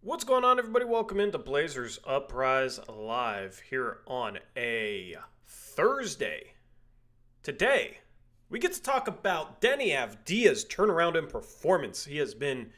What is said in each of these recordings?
What's going on, everybody? Welcome into Blazers Uprise Live here on a Thursday. Today, we get to talk about Deni Avdija's turnaround in performance. He has been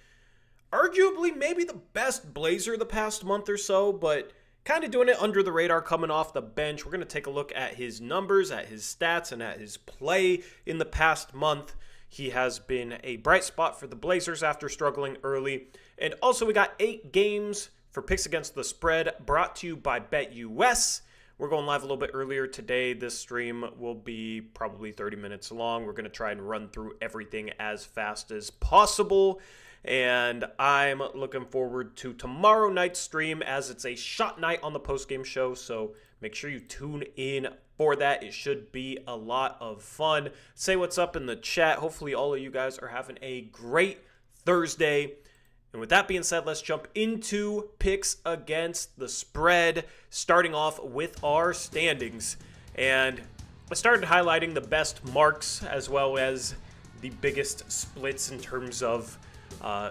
arguably maybe the best Blazer the past month or so, but kind of doing it under the radar coming off the bench. We're going to take a look at his numbers, at his stats, and at his play in the past month. He has been a bright spot for the Blazers after struggling early. And also, we got 8 games for picks against the spread brought to you by BetUS. We're going live a little bit earlier today. This stream will be probably 30 minutes long. We're going to try and run through everything as fast as possible. And I'm looking forward to tomorrow night's stream as it's a shot night on the postgame show. So make sure you tune in for that. It should be a lot of fun. Say what's up in the chat. Hopefully all of you guys are having a great Thursday. And with that being said, let's jump into picks against the spread, starting off with our standings. And I started highlighting the best marks as well as the biggest splits in terms of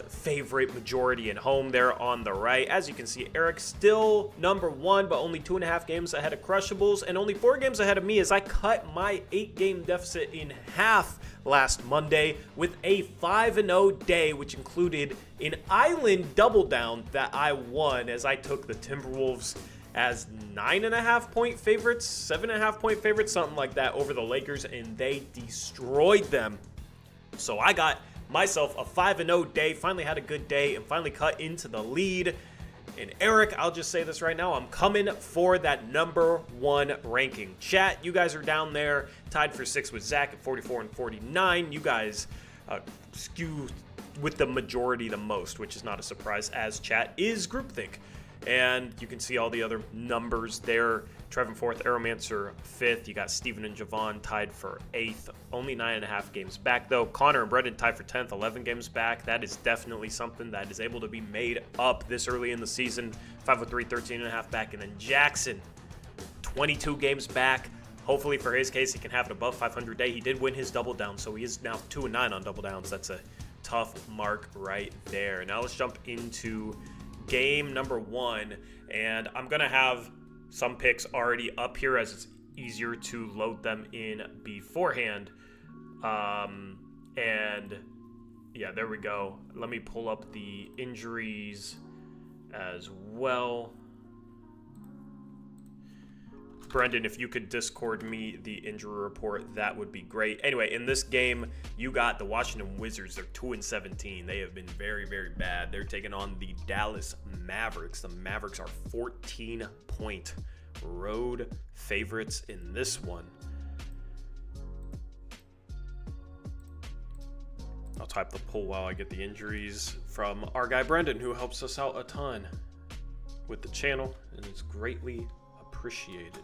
favorite, majority, and home there on the right. As you can see, Eric still number 1, but only 2.5 games ahead of Crushables and only 4 games ahead of me as I cut my 8-game deficit in half last Monday with a 5-0 day, which included an island double down that I won as I took the Timberwolves as 9.5-point favorites, 7.5-point favorites, something like that over the Lakers, and they destroyed them. So I got myself a 5-0 day, finally had a good day, and finally cut into the lead. And Eric, I'll just say this right now, I'm coming for that number 1 ranking. Chat, you guys are down there, tied for 6 with Zach at 44 and 49. You guys skew with the majority the most, which is not a surprise, as chat is groupthink. And you can see all the other numbers there. Trevin 4th, Aeromancer 5th. You got Steven and Javon tied for 8th. Only 9.5 games back, though. Connor and Brendan tied for 10th, 11 games back. That is definitely something that is able to be made up this early in the season. 503, 13.5 back. And then Jackson, 22 games back. Hopefully for his case, he can have an above 500 day. He did win his double down, so he is now 2-9 on double downs. That's a tough mark right there. Now let's jump into game number 1, and I'm gonna have some picks already up here as it's easier to load them in beforehand. And yeah, there we go. Let me pull up the injuries as well. Brendan, if you could Discord me the injury report, that would be great. Anyway, in this game, you got the Washington Wizards. They're 2-17. They have been very, very bad. They're taking on the Dallas Mavericks. The Mavericks are 14-point road favorites in this one. I'll type the poll while I get the injuries from our guy Brendan, who helps us out a ton with the channel, and it's greatly appreciated.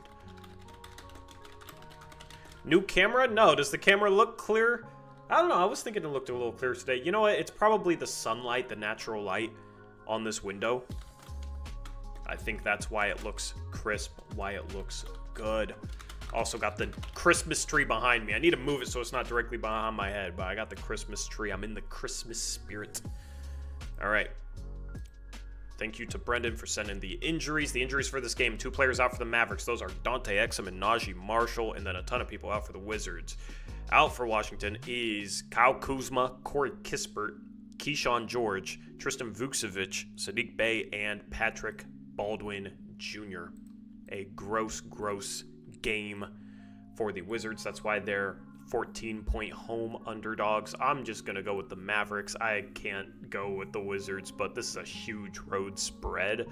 New camera? No. Does the camera look clear? I don't know. I was thinking it looked a little clear today. You know what? It's probably the sunlight, the natural light on this window. I think that's why it looks crisp, why it looks good. Also got the Christmas tree behind me. I need to move it so it's not directly behind my head, but I got the Christmas tree. I'm in the Christmas spirit. All right. Thank you to Brendan for sending the injuries. The injuries for this game, 2 players out for the Mavericks. Those are Dante Exum and Najee Marshall, and then a ton of people out for the Wizards. Out for Washington is Kyle Kuzma, Corey Kispert, Keyshawn George, Tristan Vukcevic, Sadiq Bey, and Patrick Baldwin Jr. A gross game for the Wizards. That's why they're 14-point home underdogs. I'm just going to go with the Mavericks. I can't go with the Wizards, but this is a huge road spread.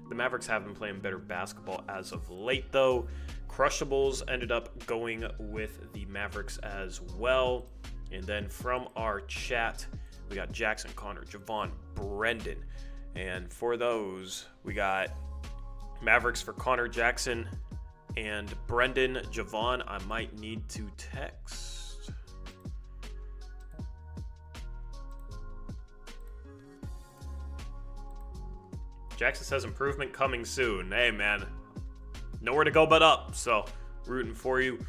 The Mavericks have been playing better basketball as of late, though. Crushables ended up going with the Mavericks as well. And then from our chat, we got Jackson, Connor, Javon, Brendan. And for those, we got Mavericks for Connor, Jackson, and Brendan. Javon, I might need to text. Jackson says improvement coming soon. Hey, man. Nowhere to go but up. So, rooting for you.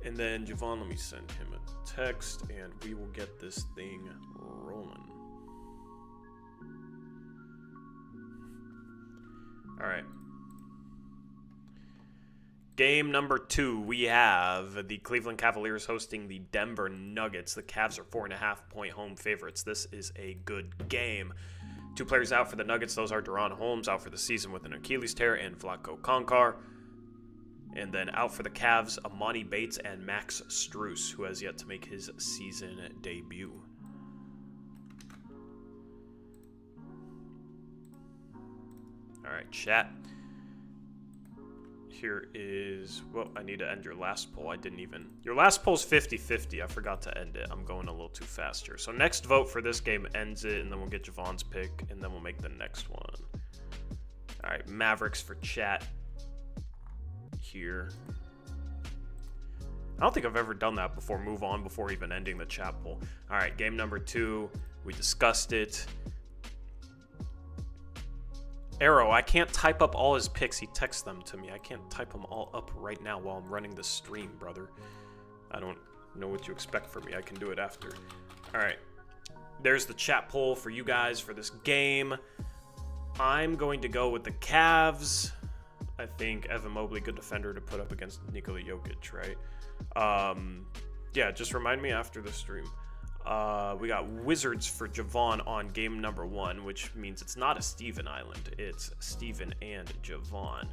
And then, Javon, let me send him a text, and we will get this thing rolling. All right. Game number 2, we have the Cleveland Cavaliers hosting the Denver Nuggets. The Cavs are 4.5-point home favorites. This is a good game. 2 players out for the Nuggets. Those are Deron Holmes, out for the season with an Achilles tear, and Vlatko Konkar. And then out for the Cavs, Amani Bates and Max Strus, who has yet to make his season debut. All right, chat. Here is, well, I need to end your last poll. Your last poll's 50-50. I forgot to end it. I'm going a little too fast here. So next vote for this game ends it, and then we'll get Javon's pick, and then we'll make the next one. All right, Mavericks for chat here. I don't think I've ever done that before. Move on before even ending the chat poll. All right, game number 2. We discussed it. Arrow, I can't type up all his picks. He texts them to me. I can't type them all up right now while I'm running the stream, brother. I don't know what you expect from me. I can do it after. All right. There's the chat poll for you guys for this game. I'm going to go with the Cavs. I think Evan Mobley, good defender to put up against Nikola Jokic, right? Yeah, just remind me after the stream. We got Wizards for Javon on game number 1, which means it's not a Steven Island. It's Steven and Javon.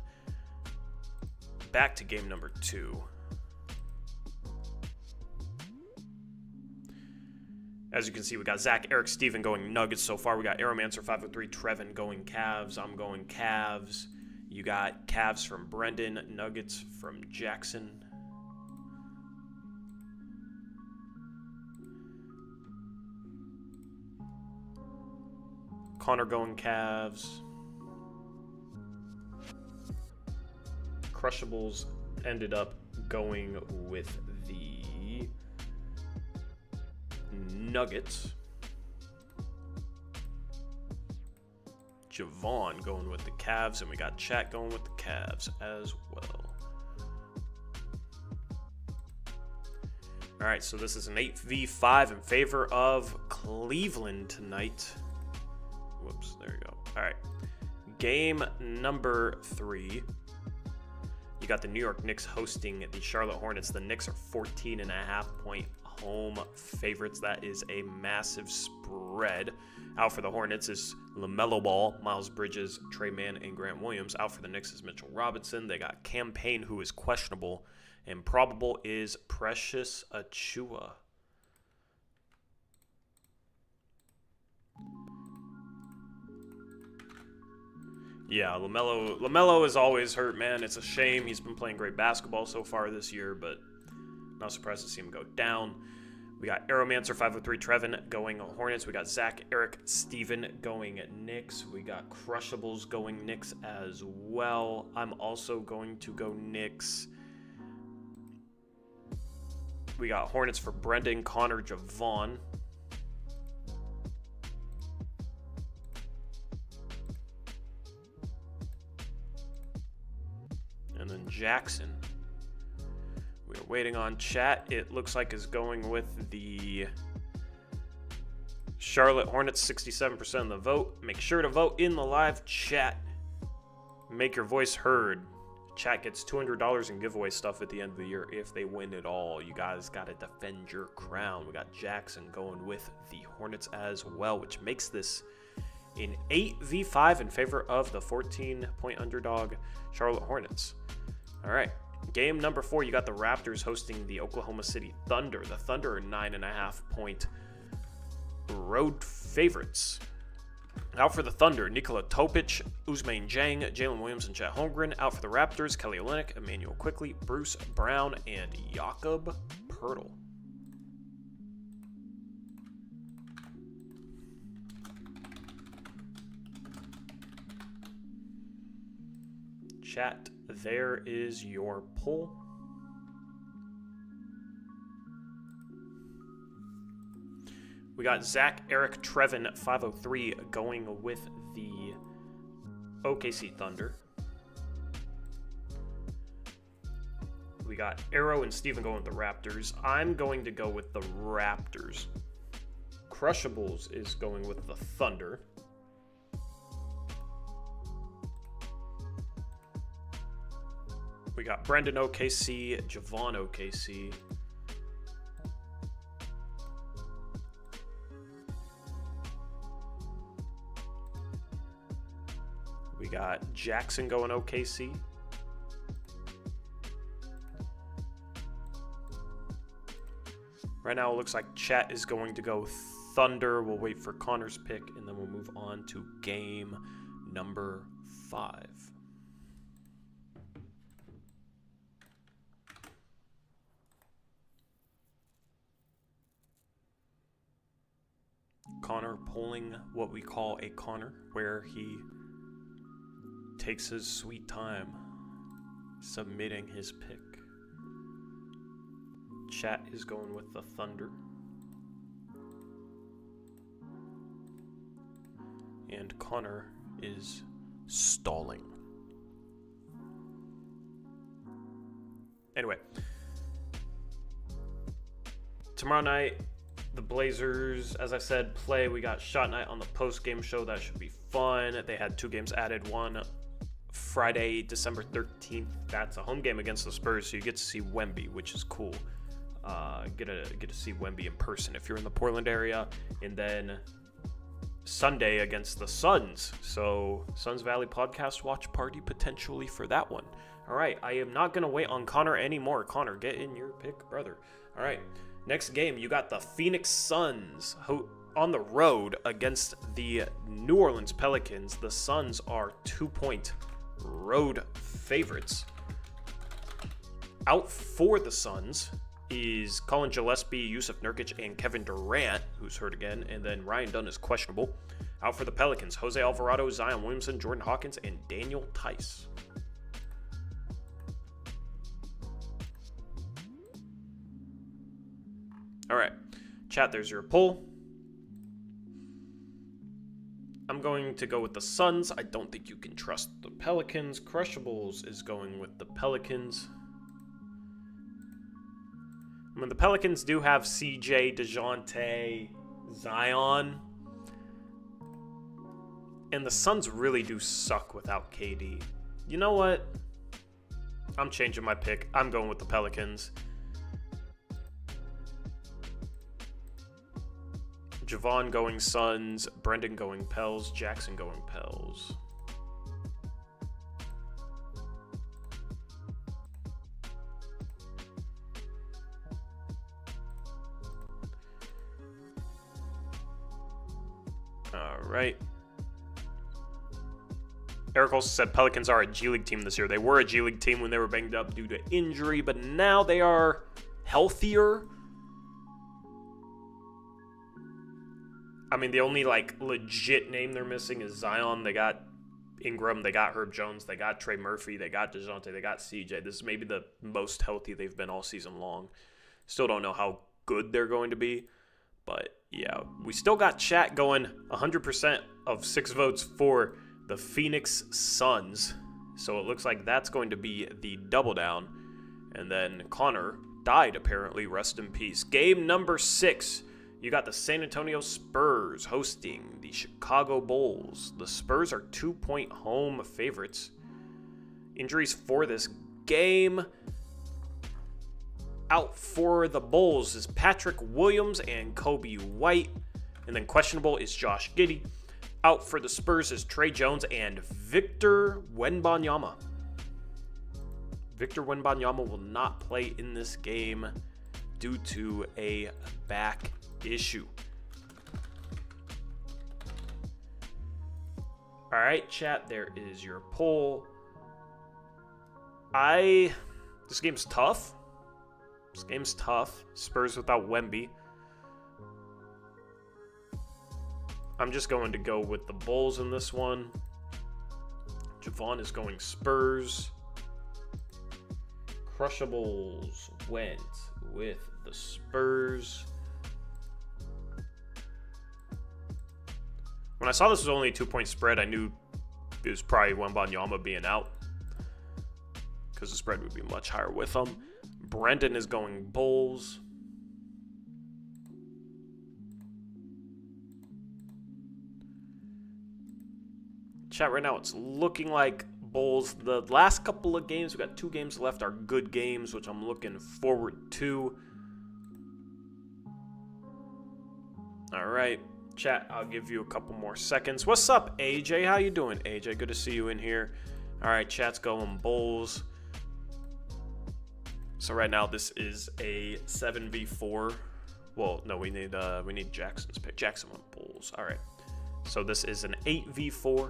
Back to game number 2. As you can see, we got Zach, Eric, Steven going Nuggets so far. We got Aeromancer 503, Trevin going Cavs. I'm going Cavs. You got Cavs from Brendan, Nuggets from Jackson. Connor going Cavs. Crushables ended up going with the Nuggets. Javon going with the Cavs, and we got Chat going with the Cavs as well. All right, so this is an 8v5 in favor of Cleveland tonight. Whoops, there you go. All right, game number 3. You got the New York Knicks hosting the Charlotte Hornets. The Knicks are 14.5-point home favorites. That is a massive spread. Out for the Hornets is LaMelo Ball, Miles Bridges, Trey Mann, and Grant Williams. Out for the Knicks is Mitchell Robinson. They got Cam Payne, who is questionable, and probable is Precious Achiuwa. Yeah, LaMelo is always hurt, man. It's a shame. He's been playing great basketball so far this year, but not surprised to see him go down. We got Aeromancer 503 Trevin going Hornets. We got Zach, Eric, Steven going Knicks. We got Crushables going Knicks as well. I'm also going to go Knicks. We got Hornets for Brendan, Connor, Javon. And then Jackson. We're waiting on chat. It looks like is going with the Charlotte Hornets, 67% of the vote. Make sure to vote in the live chat. Make your voice heard. Chat gets $200 in giveaway stuff at the end of the year if they win it all. You guys got to defend your crown. We got Jackson going with the Hornets as well, which makes this an 8v5 in favor of the 14-point underdog Charlotte Hornets. All right. Game number 4, you got the Raptors hosting the Oklahoma City Thunder. The Thunder are 9.5-point road favorites. Out for the Thunder, Nikola Topic, Ousmane Dieng, Jalen Williams, and Chet Holmgren. Out for the Raptors, Kelly Olynyk, Emmanuel Quickley, Bruce Brown, and Jakob Poeltl. Chat, there is your poll. We got Zach, Eric, Trevin, 503 going with the OKC Thunder. We got Arrow and Steven going with the Raptors. I'm going to go with the Raptors. Crushables is going with the Thunder. We got Brendan OKC, Javon OKC. We got Jackson going OKC. Right now it looks like chat is going to go Thunder. We'll wait for Connor's pick, and then we'll move on to game number 5. Connor pulling what we call a Connor, where he takes his sweet time submitting his pick. Chat is going with the Thunder. And Connor is stalling. Anyway. Tomorrow night, the Blazers, as I said, play. We got Shot Night on the post-game show. That should be fun. They had 2 games added. One Friday, December 13th. That's a home game against the Spurs, so you get to see Wemby, which is cool. Get to see Wemby in person if you're in the Portland area. And then Sunday against the Suns. So Suns Valley podcast watch party potentially for that one. All right, I am not going to wait on Connor anymore. Connor, get in your pick, brother. All right, next game, you got the Phoenix Suns on the road against the New Orleans Pelicans. The Suns are 2-point road favorites. Out for the Suns is Colin Gillespie, Yusuf Nurkic, and Kevin Durant, who's hurt again, and then Ryan Dunn is questionable. Out for the Pelicans, Jose Alvarado, Zion Williamson, Jordan Hawkins, and Daniel Tice. All right, chat, there's your poll. I'm going to go with the Suns. I don't think you can trust the Pelicans. Crushables is going with the Pelicans. I mean, the Pelicans do have CJ, DeJounte, Zion. And the Suns really do suck without KD. You know what? I'm changing my pick. I'm going with the Pelicans. Javon going Suns, Brendan going Pels, Jackson going Pels. All right. Eric also said Pelicans are a G League team this year. They were a G League team when they were banged up due to injury, but now they are healthier. I mean, the only, legit name they're missing is Zion. They got Ingram. They got Herb Jones. They got Trey Murphy. They got DeJounte. They got CJ. This is maybe the most healthy they've been all season long. Still don't know how good they're going to be. But, yeah, we still got chat going 100% of 6 votes for the Phoenix Suns. So it looks like that's going to be the double down. And then Connor died, apparently. Rest in peace. Game number 6. You got the San Antonio Spurs hosting the Chicago Bulls. The Spurs are 2-point home favorites. Injuries for this game. Out for the Bulls is Patrick Williams and Kobe White. And then questionable is Josh Giddey. Out for the Spurs is Trey Jones and Victor Wembanyama. Victor Wembanyama will not play in this game due to a back issue. All right, chat, there is your poll. This game's tough. Spurs without Wemby. I'm just going to go with the Bulls in this one. Javon is going Spurs. Crushables went with the Spurs. When I saw this was only a 2-point spread, I knew it was probably Wembanyama being out, because the spread would be much higher with him. Brendan is going Bulls. Chat, right now it's looking like Bulls. The last couple of games, we got 2 games left, are good games, which I'm looking forward to. All right, chat, I'll give you a couple more seconds. What's up, AJ? How you doing, AJ? Good to see you in here. All right, chat's going Bulls. So right now this is a 7v4. Well, no, we need Jackson's pick. Jackson went Bulls. All right. So this is an 8v4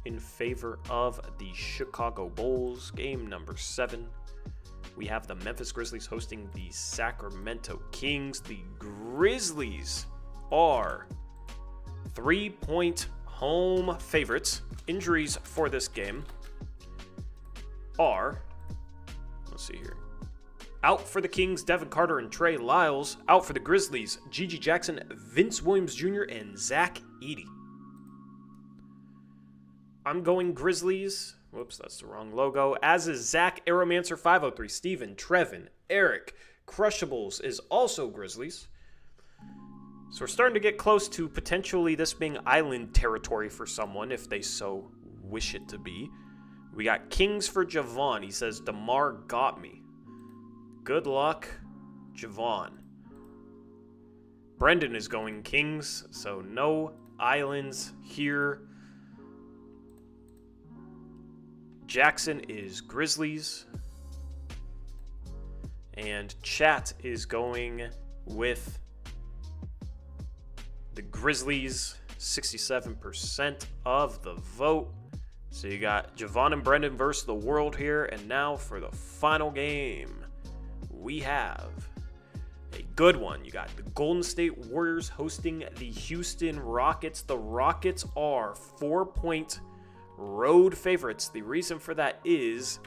in favor of the Chicago Bulls. Game number 7. We have the Memphis Grizzlies hosting the Sacramento Kings. The Grizzlies are 3-point home favorites. Injuries for this game are, let's see here. Out for the Kings, Devin Carter and Trey Lyles. Out for the Grizzlies, Gigi Jackson, Vince Williams Jr., and Zach Edey. I'm going Grizzlies. Whoops, that's the wrong logo. As is Zach Aeromancer 503. Steven, Trevin, Eric, Crushables is also Grizzlies. So we're starting to get close to potentially this being island territory for someone, if they so wish it to be. We got Kings for Javon. He says, DeMar got me. Good luck, Javon. Brendan is going Kings, so no islands here. Jackson is Grizzlies. And chat is going with the Grizzlies, 67% of the vote. So you got Javon and Brendan versus the world here. And now for the final game, we have a good one. You got the Golden State Warriors hosting the Houston Rockets. The Rockets are 4-point road favorites. The reason for that is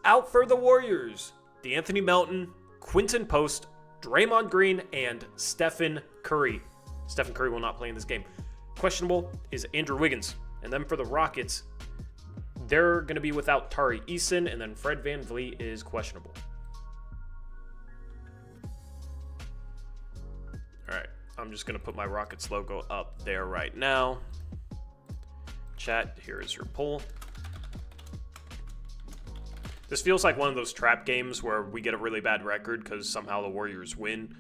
out for the Warriors, DeAnthony Melton, Quinton Post, Draymond Green, and Stephen Curry. Stephen Curry will not play in this game. Questionable is Andrew Wiggins. And then for the Rockets, they're going to be without Tari Eason, and then Fred VanVleet is questionable. All right, I'm just going to put my Rockets logo up there right now. Chat, here is your poll. This feels like one of those trap games where we get a really bad record because somehow the Warriors win.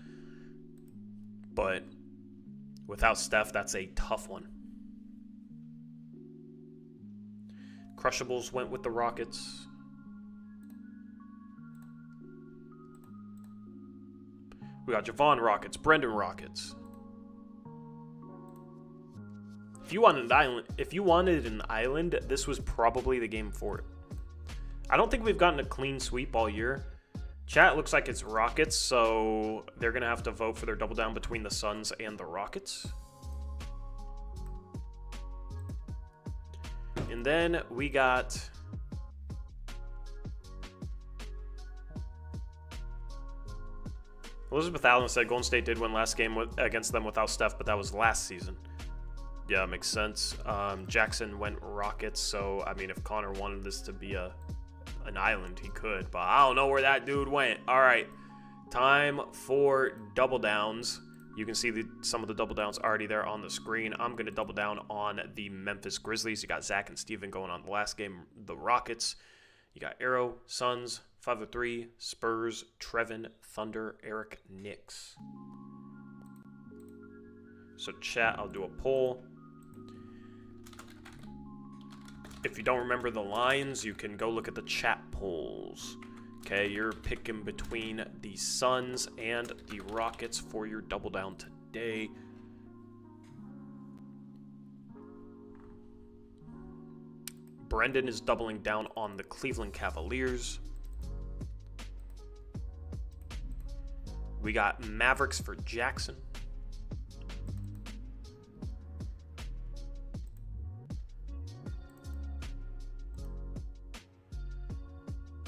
But without Steph, that's a tough one. Crushables went with the Rockets. We got Javon Rockets, Brendan Rockets. If you wanted an island, this was probably the game for it. I don't think we've gotten a clean sweep all year. Chat looks like it's Rockets, so they're going to have to vote for their double down between the Suns and the Rockets. And then we got Elizabeth Allen said Golden State did win last game against them without Steph, but that was last season. Yeah, makes sense. Jackson went Rockets, so I mean, if Connor wanted this to be an island, he could, but I don't know where that dude went. All right, time for double downs. You can see some of the double downs already there on the screen. I'm going to double down on the Memphis Grizzlies. You got Zach and Steven going on the last game. The Rockets. You got Arrow, Suns, 503, Spurs, Trevin, Thunder, Eric, Knicks. So chat, I'll do a poll. If you don't remember the lines, you can go look at the chat polls. Okay, you're picking between the Suns and the Rockets for your double down today. Brendan is doubling down on the Cleveland Cavaliers. We got Mavericks for Jackson.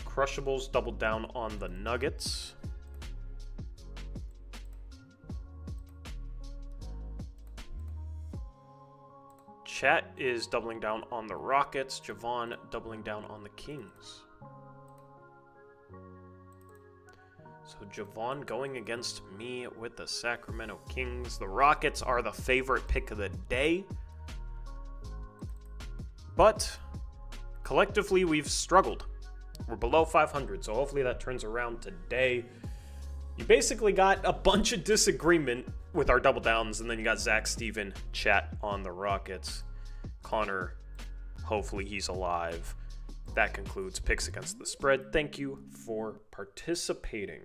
Crushables doubled down on the Nuggets. Chat is doubling down on the Rockets. Javon doubling down on the Kings. So Javon going against me with the Sacramento Kings. The Rockets are the favorite pick of the day. But collectively, we've struggled. We're below 500, so hopefully that turns around today. You basically got a bunch of disagreement with our double downs, and then you got Zach, Steven, chat on the Rockets. Connor, hopefully he's alive. That concludes Picks Against the Spread. Thank you for participating.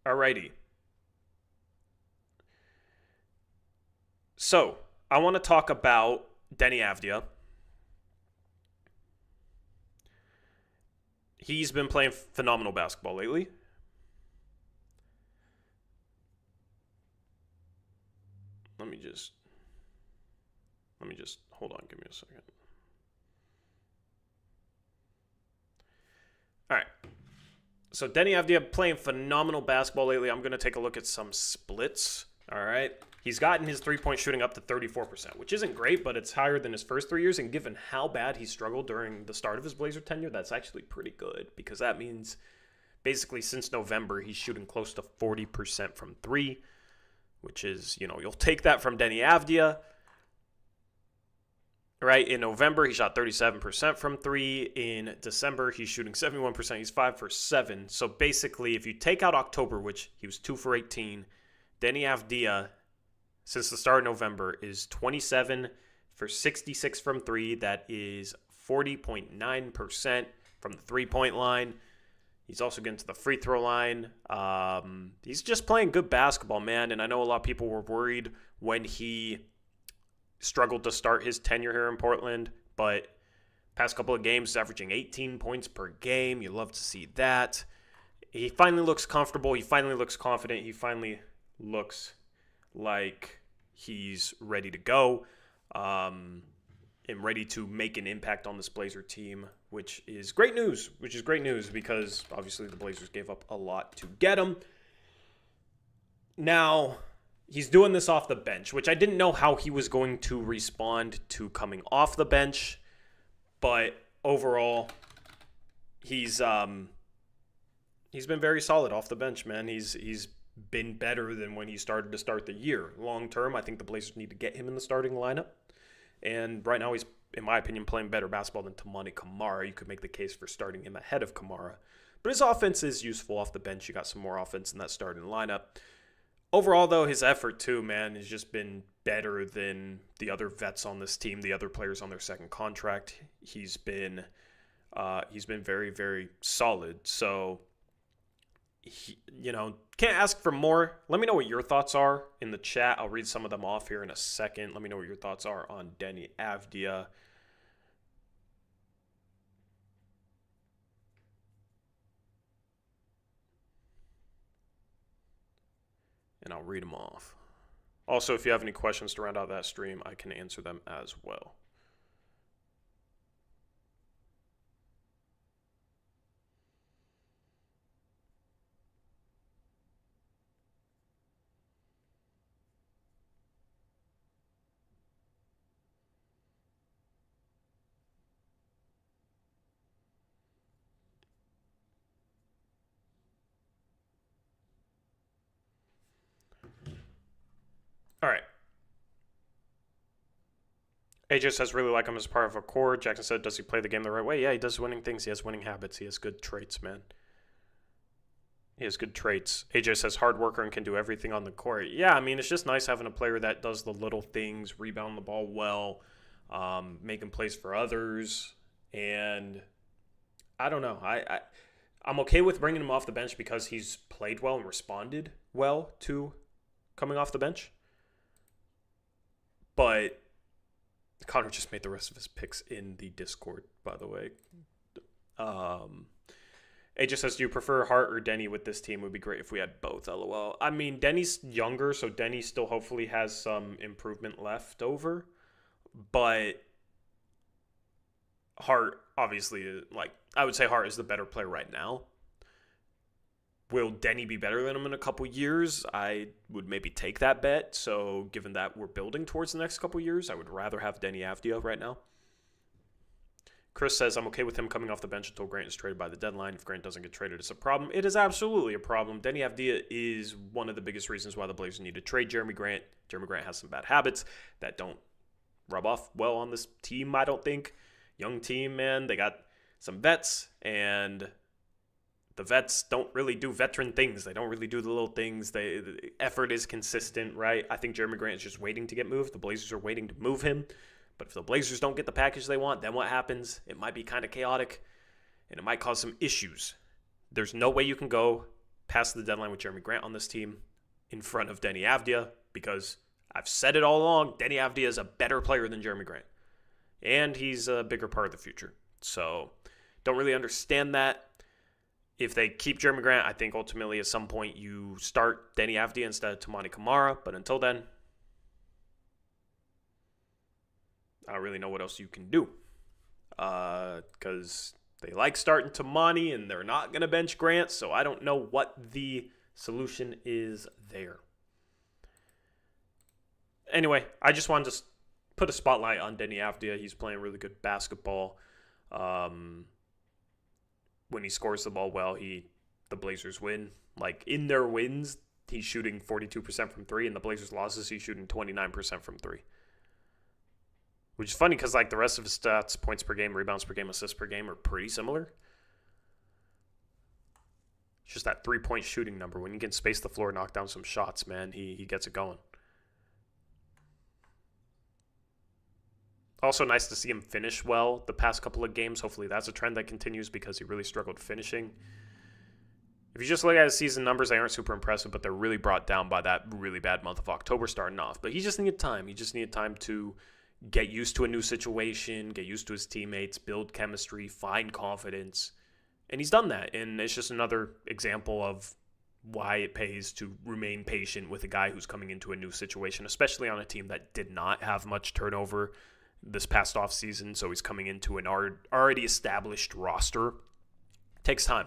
Alrighty. So, I want to talk about Deni Avdija. He's been playing phenomenal basketball lately. Let me just hold on, give me a second. All right. So Deni Avdija playing phenomenal basketball lately. I'm going to take a look at some splits. All right. He's gotten his three-point shooting up to 34%, which isn't great, but it's higher than his first 3 years. And given how bad he struggled during the start of his Blazer tenure, that's actually pretty good, because that means basically since November, he's shooting close to 40% from three, which is, you'll take that from Deni Avdija. Right, in November, he shot 37% from three. In December, he's shooting 71%. He's 5 for 7. So basically, if you take out October, which he was 2 for 18, Deni Avdija, since the start of November, is 27 for 66 from three. That is 40.9% from the three-point line. He's also getting to the free throw line. He's just playing good basketball, man. And I know a lot of people were worried when he struggled to start his tenure here in Portland, but past couple of games averaging 18 points per game. You love to see that. He finally looks comfortable. He finally looks confident. He finally looks like he's ready to go and ready to make an impact on this Blazer team, which is great news, because obviously the Blazers gave up a lot to get him. Now, he's doing this off the bench, which I didn't know how he was going to respond to coming off the bench. But overall, he's been very solid off the bench, man. He's been better than when he started to start the year. Long term, I think the Blazers need to get him in the starting lineup. And right now he's, in my opinion, playing better basketball than Toumani Camara. You could make the case for starting him ahead of Camara. But his offense is useful off the bench. You got some more offense in that starting lineup. Overall, though, his effort, too, man, has just been better than the other vets on this team, the other players on their second contract. He's been very, very solid. So, can't ask for more. Let me know what your thoughts are in the chat. I'll read some of them off here in a second. Let me know what your thoughts are on Deni Avdija. And I'll read them off. Also, if you have any questions to round out that stream, I can answer them as well. All right. AJ says, really like him as part of a core. Jackson said, does he play the game the right way? Yeah, he does winning things. He has winning habits. He has good traits, man. He has good traits. AJ says, hard worker and can do everything on the court. Yeah, I mean, it's just nice having a player that does the little things, rebound the ball well, making plays for others. And I don't know. I'm okay with bringing him off the bench because he's played well and responded well to coming off the bench. But Connor just made the rest of his picks in the Discord, by the way. AJ says, do you prefer Hart or Deni with this team? It would be great if we had both, LOL. I mean, Denny's younger, so Deni still hopefully has some improvement left over. But Hart, obviously, I would say Hart is the better player right now. Will Deni be better than him in a couple years? I would maybe take that bet. So given that we're building towards the next couple years, I would rather have Deni Avdija right now. Chris says, I'm okay with him coming off the bench until Grant is traded by the deadline. If Grant doesn't get traded, it's a problem. It is absolutely a problem. Deni Avdija is one of the biggest reasons why the Blazers need to trade Jeremy Grant. Jeremy Grant has some bad habits that don't rub off well on this team, I don't think. Young team, man. They got some vets, and the vets don't really do veteran things. They don't really do the little things. The effort is consistent, right? I think Jeremy Grant is just waiting to get moved. The Blazers are waiting to move him. But if the Blazers don't get the package they want, then what happens? It might be kind of chaotic, and it might cause some issues. There's no way you can go past the deadline with Jeremy Grant on this team in front of Deni Avdija, because I've said it all along, Deni Avdija is a better player than Jeremy Grant. And he's a bigger part of the future. So don't really understand that. If they keep Jeremy Grant, I think ultimately at some point you start Deni Avdija instead of Toumani Camara. But until then, I don't really know what else you can do. Because they like starting Toumani and they're not going to bench Grant. So I don't know what the solution is there. Anyway, I just wanted to put a spotlight on Deni Avdija. He's playing really good basketball. When he scores the ball well, the Blazers win. Like, in their wins, he's shooting 42% from three. In the Blazers' losses, he's shooting 29% from three. Which is funny because, like, the rest of his stats, points per game, rebounds per game, assists per game, are pretty similar. It's just that three-point shooting number. When you can space the floor, knock down some shots, man, he gets it going. Also nice to see him finish well the past couple of games. Hopefully that's a trend that continues because he really struggled finishing. If you just look at his season numbers, they aren't super impressive, but they're really brought down by that really bad month of October starting off. But he just needed time. He just needed time to get used to a new situation, get used to his teammates, build chemistry, find confidence. And he's done that. And it's just another example of why it pays to remain patient with a guy who's coming into a new situation, especially on a team that did not have much turnover this past offseason, so he's coming into an already established roster. Takes time,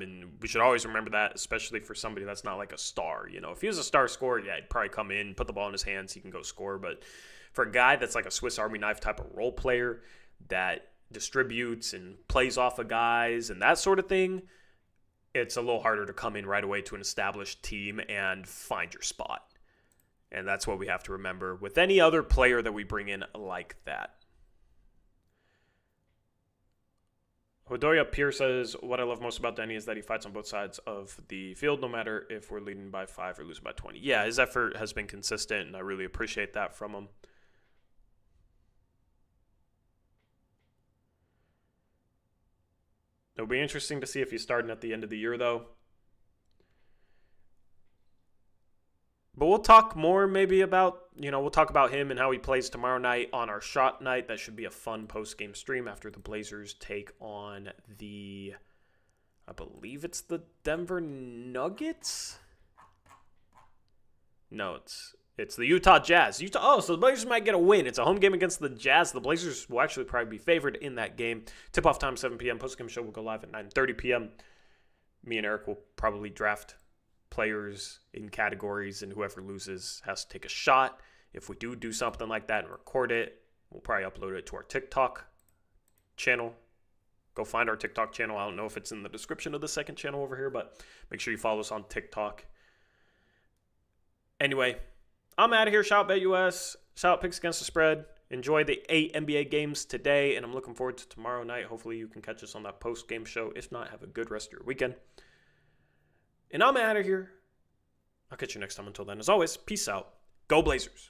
and we should always remember that, especially for somebody that's not like a star. You know, if he was a star scorer, yeah, he'd probably come in, put the ball in his hands, he can go score. But for a guy that's like a Swiss Army knife type of role player that distributes and plays off of guys and that sort of thing, it's a little harder to come in right away to an established team and find your spot. And that's what we have to remember with any other player that we bring in like that. Hodoya Pierce says, what I love most about Deni is that he fights on both sides of the field, no matter if we're leading by 5 or losing by 20. Yeah, his effort has been consistent, and I really appreciate that from him. It'll be interesting to see if he's starting at the end of the year, though. But we'll talk more maybe about, we'll talk about him and how he plays tomorrow night on our shot night. That should be a fun post-game stream after the Blazers take on I believe it's the Denver Nuggets? No, it's the Utah Jazz. So the Blazers might get a win. It's a home game against the Jazz. The Blazers will actually probably be favored in that game. Tip-off time, 7 p.m. Post-game show will go live at 9:30 p.m. Me and Eric will probably draft players in categories, and whoever loses has to take a shot. If we do something like that and record it, we'll probably upload it to our TikTok channel. Go find our TikTok channel. I don't know if it's in the description of the second channel over here, but make sure you follow us on TikTok. Anyway, I'm out of here. Shout out BetUS. Shout out Picks Against the Spread. Enjoy the 8 NBA games today, and I'm looking forward to tomorrow night. Hopefully you can catch us on that post-game show. If not, have a good rest of your weekend. And I'm out of here. I'll catch you next time. Until then, as always, peace out. Go Blazers.